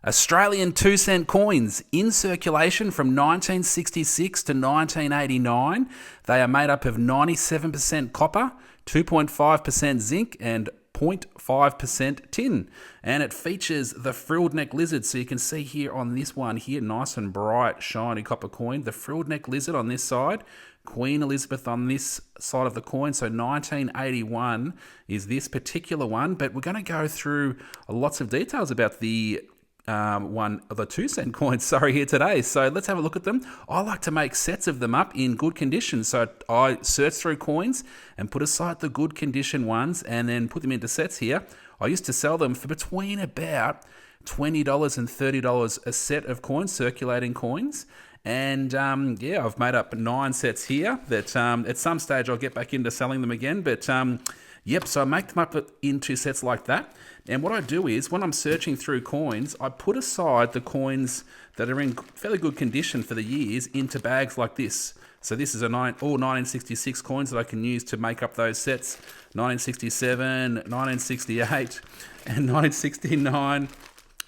Australian 2 cent coins in circulation from 1966 to 1989. They are made up of 97% copper, 2.5% zinc, and 0.5% tin. And it features the frilled neck lizard. So you can see here on this one here, nice and bright, shiny copper coin. The frilled neck lizard on this side, Queen Elizabeth on this side of the coin. So 1981 is this particular one. But we're going to go through lots of details about the one of the 2 cent coins, here today. So let's have a look at them. I like to make sets of them up in good condition. So I search through coins and put aside the good condition ones and then put them into sets here. I used to sell them for between about $20 and $30 a set of coins, circulating coins. And I've made up 9 sets here that at some stage I'll get back into selling them again. But so I make them up into sets like that. And what I do is, when I'm searching through coins, I put aside the coins that are in fairly good condition for the years into bags like this. So this is all 1966 coins that I can use to make up those sets. 1967, 1968, and 1969.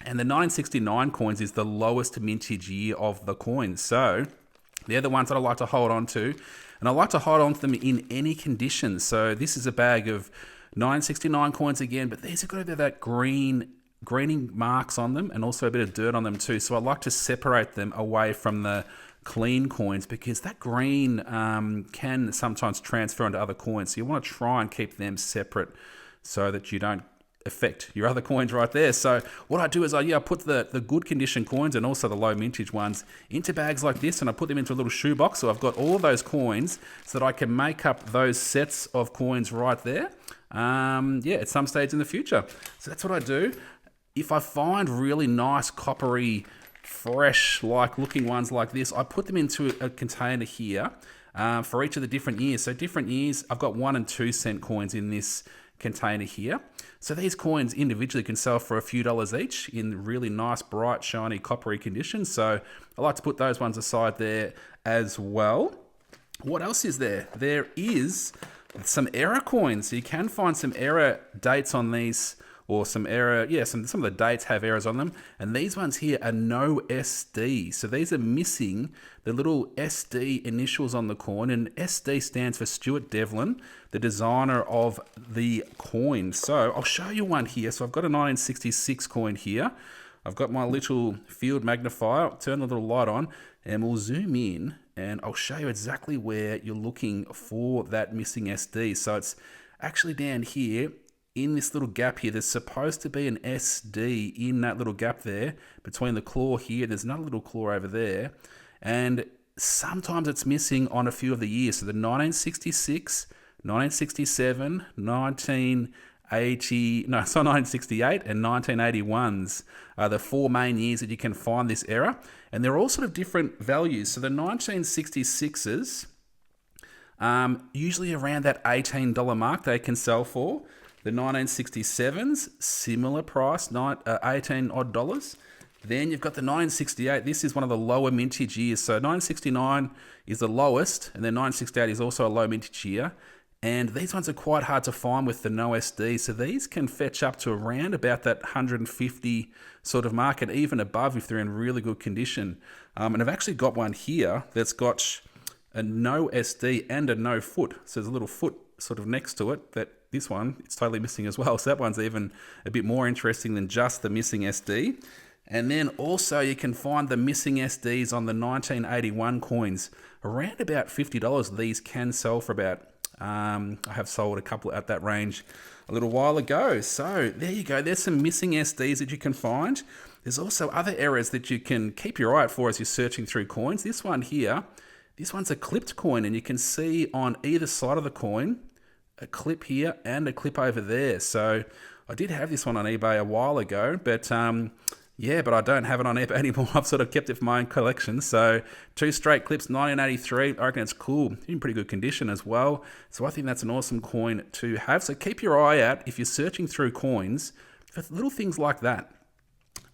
And the 1969 coins is the lowest mintage year of the coins. So they're the ones that I like to hold on to. And I like to hold on to them in any condition. So this is a bag of 1969 coins again, but these have got a bit of that greening marks on them and also a bit of dirt on them too. So I like to separate them away from the clean coins because that green can sometimes transfer onto other coins. So you want to try and keep them separate so that you don't affect your other coins right there. So what I do is I put the good condition coins and also the low mintage ones into bags like this, and I put them into a little shoebox. So I've got all of those coins so that I can make up those sets of coins right there. At some stage in the future. So that's what I do. If I find really nice coppery, fresh like looking ones like this, I put them into a container here for each of the different years. So different years, I've got 1 and 2 cent coins in this container here. So these coins individually can sell for a few dollars each in really nice, bright, shiny, coppery condition. So I like to put those ones aside there as well. What else is there? There is some error coins. So you can find some error dates on these, or some error, some of the dates have errors on them. And these ones here are no SD. So these are missing the little SD initials on the coin. And SD stands for Stuart Devlin, the designer of the coin. So I'll show you one here. So I've got a 1966 coin here. I've got my little field magnifier. I'll turn the little light on and we'll zoom in and I'll show you exactly where you're looking for that missing SD. So it's actually down here in this little gap here. There's supposed to be an SD in that little gap there between the claw here. There's another little claw over there. And sometimes it's missing on a few of the years. So the 1966, 1967, 1968 and 1981s are the 4 main years that you can find this error. And they're all sort of different values. So the 1966s, usually around that $18 mark they can sell for. The 1967s, similar price, $18 odd. Then you've got the 1968. This is one of the lower mintage years. So 1969 is the lowest, and then 1968 is also a low mintage year. And these ones are quite hard to find with the no SD. So these can fetch up to around about that 150 sort of mark, and even above if they're in really good condition. And I've actually got one here that's got a no SD and a no foot. So there's a little foot sort of next to it that this one, it's totally missing as well. So that one's even a bit more interesting than just the missing SD. And then also you can find the missing SDs on the 1981 coins. Around about $50 these can sell for about. I have sold a couple at that range a little while ago. So there you go. There's some missing SDs that you can find. There's also other errors that you can keep your eye out for as you're searching through coins. This one here, this one's a clipped coin, and you can see on either side of the coin a clip here and a clip over there. So I did have this one on eBay a while ago, but but I don't have it on eBay anymore. I've sort of kept it for my own collection. So 2 straight clips, 1983. I reckon it's cool. In pretty good condition as well. So I think that's an awesome coin to have. So keep your eye out if you're searching through coins for little things like that.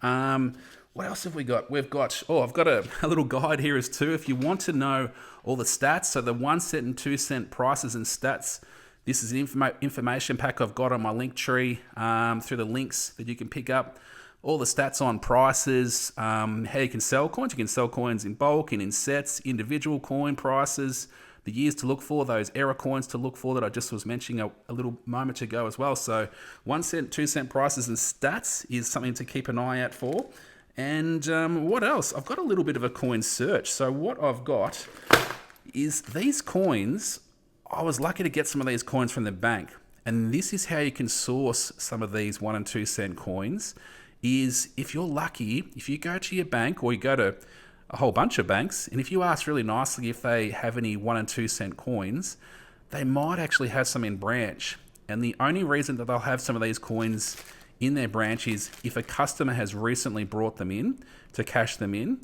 What else have we got? I've got a little guide here as too. If you want to know all the stats, so the 1 cent and 2 cent prices and stats, this is an information pack I've got on my link tree through the links that you can pick up. all the stats on prices, how you can sell coins. You can sell coins in bulk and in sets, individual coin prices, the years to look for, those error coins to look for that I just was mentioning a little moment ago as well. So 1 cent, 2 cent prices and stats is something to keep an eye out for. And what else? I've got a little bit of a coin search. So what I've got is these coins. I was lucky to get some of these coins from the bank. And this is how you can source some of these 1 and 2 cent coins. Is if you're lucky, if you go to your bank or you go to a whole bunch of banks, and if you ask really nicely if they have any 1 and 2 cent coins, they might actually have some in branch. And the only reason that they'll have some of these coins in their branch is if a customer has recently brought them in to cash them in.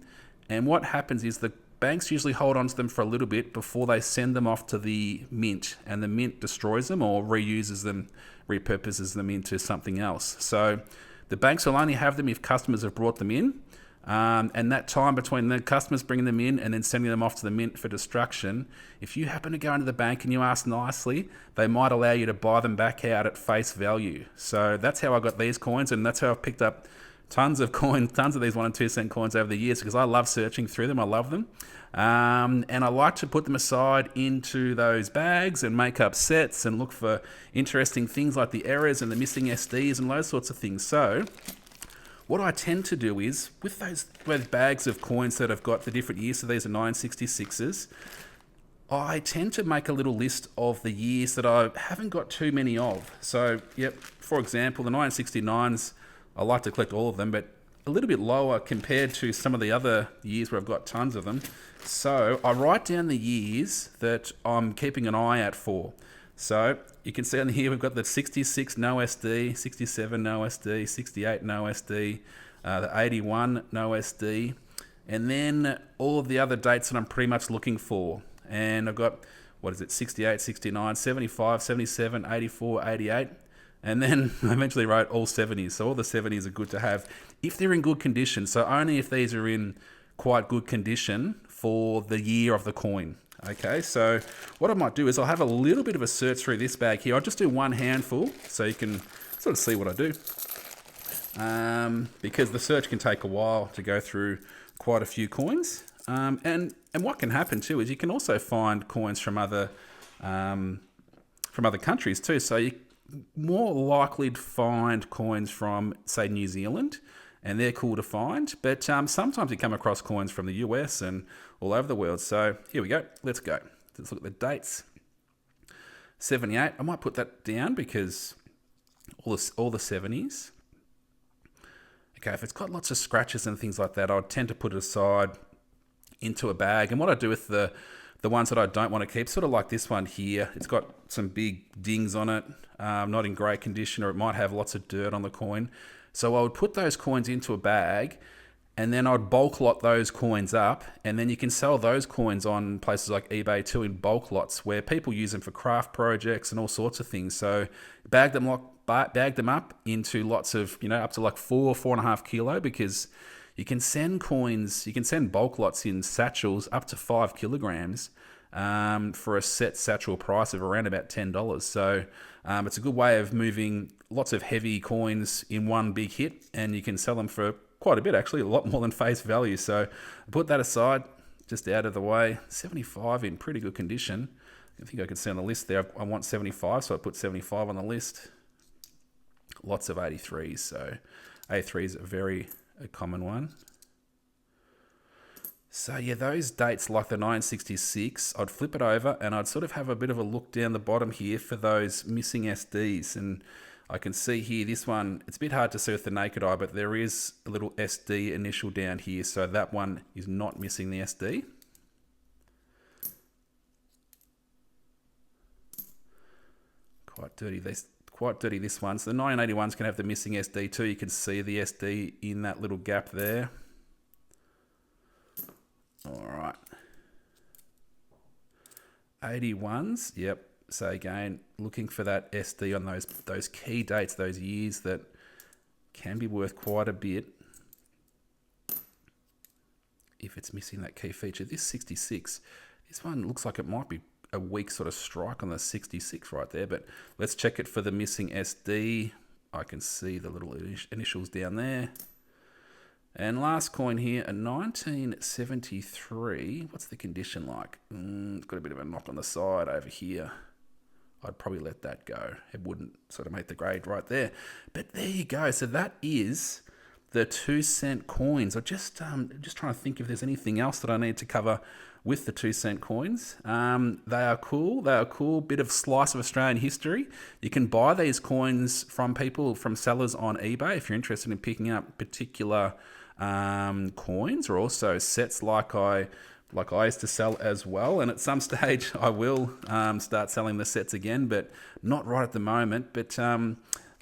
And what happens is the banks usually hold on to them for a little bit before they send them off to the mint, and the mint destroys them or reuses them, repurposes them into something else. So the banks will only have them if customers have brought them in. And that time between the customers bringing them in and then sending them off to the mint for destruction, if you happen to go into the bank and you ask nicely, they might allow you to buy them back out at face value. So that's how I got these coins, and that's how I've picked up tons of these 1 and 2 cent coins over the years, because I love searching through them. I love them. And I like to put them aside into those bags and make up sets and look for interesting things like the errors and the missing SDs and those sorts of things. So what I tend to do is, with those bags of coins that have got the different years, so these are 966s, I tend to make a little list of the years that I haven't got too many of. So, for example, the 969s, I like to collect all of them, but a little bit lower compared to some of the other years where I've got tons of them. So I write down the years that I'm keeping an eye out for. So you can see on here we've got the 66 no SD, 67 no SD, 68 no SD, the 81 no SD, and then all of the other dates that I'm pretty much looking for. And I've got, 68, 69, 75, 77, 84, 88. And then I eventually wrote all 70s. So all the 70s are good to have if they're in good condition. So only if these are in quite good condition for the year of the coin. Okay, so what I might do is I'll have a little bit of a search through this bag here. I'll just do one handful so you can sort of see what I do. Because the search can take a while to go through quite a few coins. And what can happen too is you can also find coins from other countries too. So you're more likely to find coins from, say, New Zealand, and they're cool to find. But sometimes you come across coins from the US and all over the world. So here we go. Let's go. Let's look at the dates. 78. I might put that down because all the 70s. Okay, if it's got lots of scratches and things like that, I tend to put it aside into a bag. And what I do with the ones that I don't want to keep, sort of like this one here, it's got some big dings on it, not in great condition, or it might have lots of dirt on the coin. So I would put those coins into a bag, and then I'd bulk lot those coins up, and then you can sell those coins on places like eBay too in bulk lots where people use them for craft projects and all sorts of things. So bag them up into lots of, up to like 4.5 kilo, because you can send bulk lots in satchels up to 5 kilograms for a set satchel price of around about $10. So it's a good way of moving lots of heavy coins in one big hit, and you can sell them for quite a bit, actually, a lot more than face value. So put that aside, just out of the way. 75 in pretty good condition. I think I can see on the list there, I want 75, so I put 75 on the list. Lots of 83s, so 83 is a common one. So yeah, those dates like the 966, I'd flip it over and I'd sort of have a bit of a look down the bottom here for those missing SDs. And I can see here, this one, it's a bit hard to see with the naked eye, but there is a little SD initial down here. So that one is not missing the SD. Quite dirty, this one. So the 981s can have the missing SD too. You can see the SD in that little gap there. All right. 81s, yep. So again, looking for that SD on those key dates, those years that can be worth quite a bit if it's missing that key feature. This 66, this one looks like it might be a weak sort of strike on the 66 right there, but let's check it for the missing SD. I can see the little initials down there. And last coin here, a 1973. What's the condition like? It's got a bit of a knock on the side over here. I'd probably let that go. It wouldn't sort of make the grade right there. But there you go. So that is the 2-cent coins. I'm just trying to think if there's anything else that I need to cover with the 2-cent coins. They are cool. They are a cool bit of slice of Australian history. You can buy these coins from sellers on eBay if you're interested in picking up particular coins, or also sets like I used to sell as well. And at some stage I will start selling the sets again, but not right at the moment. But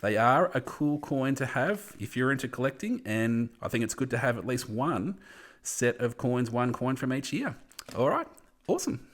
they are a cool coin to have if you're into collecting, and I think it's good to have at least one set of coins, one coin from each year. All right, awesome.